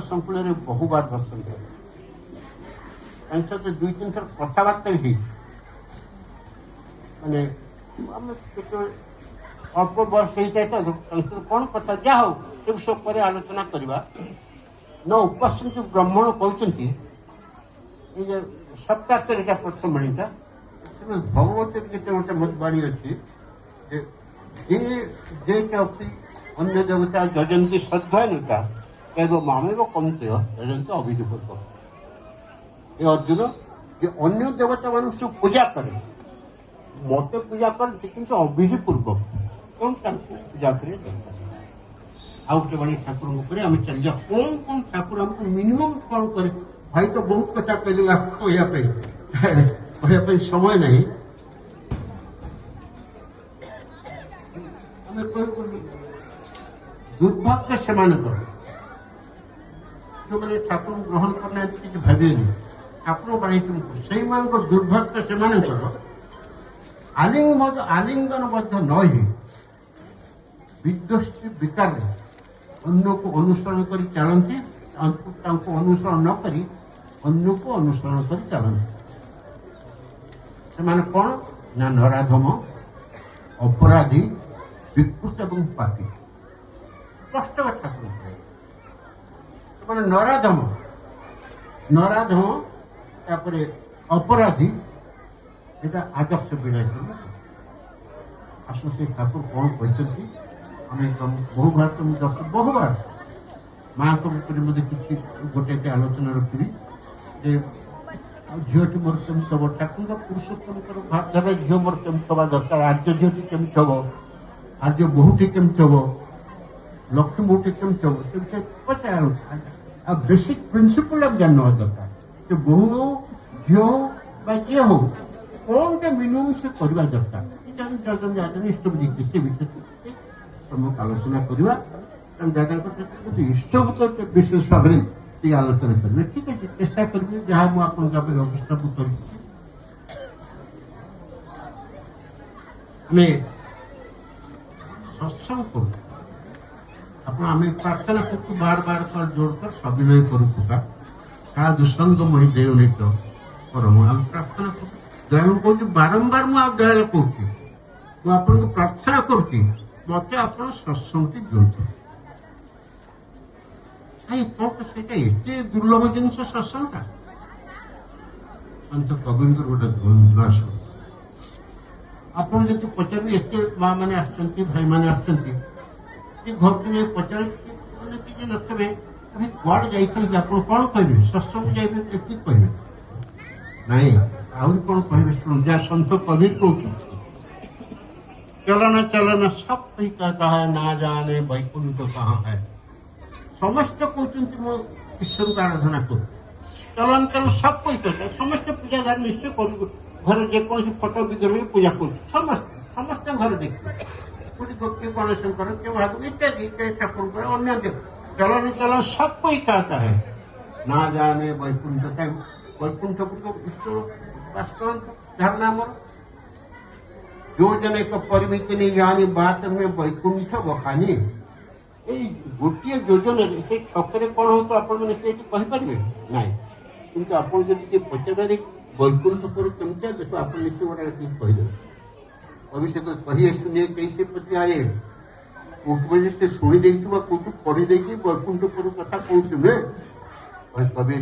संकुल में बहुबार दर्शन कर दुई तीन थर कथबार्ता भी माने अल्प बयस होता तो कौन कथा जा हो ये विषय पर आलोचना करवा न उपस्थित जो ब्राह्मण कहते ये सप्ताह प्रथम बाणीटा भगवत जिते गोटे मतवाणी अच्छी अन्य देवता जजंती श्रद्धानुता एवं मामेव कमते जजंती अभिधूप ये अर्जुन ये अन्य देवता मान सब पूजा करे मत पूजा करते कि अविधि पूर्वक कौन पूजा करे आउ गोटे बाणी ठाकुर आम चल जा कौन कौन ठाकुर आमको मिनिमम कौन करे भाई तो बहुत कथा कहते समय नहीं दुर्भाग्य से जो मैंने ठाकुर ग्रहण करना किसी भावे ठाकुर बाणी तुमको से दुर्भाग्य से आलिंगन न विध्वस्ती विकार अन्य को अनुसरण कर चलती अनुसरण न करी अन्य को अनुसरण कर चलती से कौन ना नराधम अपराधी विकृत एवं पापी स्पष्ट ठाकुर नराधम नराधम अपराधी ये आदर्श विनायक आश्वस्त ठाकुर कौन कहते बहुबार तुम दर्शन बहुबार माँ किसी गोटे आलोचना रखी झीटी मोर केमी हम ठाकुर पुरुषोत्तम भावधारा झील मोर केमी हवा दरकार आर्य झीटी केमी हम आर्य बहुटी केमी हम लक्ष्मी बहुटी केमी हम से विषय पचार बेसिक प्रिंसिपल आप जान दरकार कि बहु झी हो जी हो कौन टे मिनिमम से करवा दरकार इष्ट बुझे से विषय प्रमुख आलोचना करवा दादा इष्टभूत विशेष भाव में आलोचना करेंगे ठीक है चेष्टा करेंगे जहाँ मुझे उपस्थापन कर सत्संग करें प्रार्थना करते बार बार कर जोड़कर सविनय करूँ साधु संग मही देव नित परम आम प्रार्थना कर दयाल कहूँ बारंबार मुझे दयाल कहूँ प्रार्थना करुँगी मत आप सत्संग दिखाते एते दुर्लभ जिनस सत्संग अंत कवि गोटे द्वंद्वास आप पचार एत माँ मैंने भाई मैंने घर को जाए पचार किसी नथे अभी कौड़ जाइए आप कौन कहे सत्संग जाइए एति कहे नाई आहरी कौन कहे शुण जहाँ सन्त कबीर कहते चलना चलना सब कोई कहता है ना जाने वैकुंठ कहाँ है समस्त कहते ईश्वर को आराधना कर चलन चलन सब कोई कहते समस्त पूजा निश्चय कर घर जेकोसी फोटो विग्रह पूजा कर समस्त घर देखते किए गणेश किए भागवत इत्यादि ठाकुर अन्य चलन चलन सब कोई कहता है ना जाने वैकुंठ वैकुंठ ईश्वर बास कर नाम जो जन एक परिमित नहीं जानी बात में वैकुंठ बखानी गोटे योजन से छकरे कौन हो तो आपपारे ना कि आप पचारे वैकुंठ पर कमी देखो आप निश्चय गोटे कहीदे अभिषेक कही शुणी कैसे पति आए कौट शुणी कौट पढ़ी वैकुंठ पर कथा कहते कबीर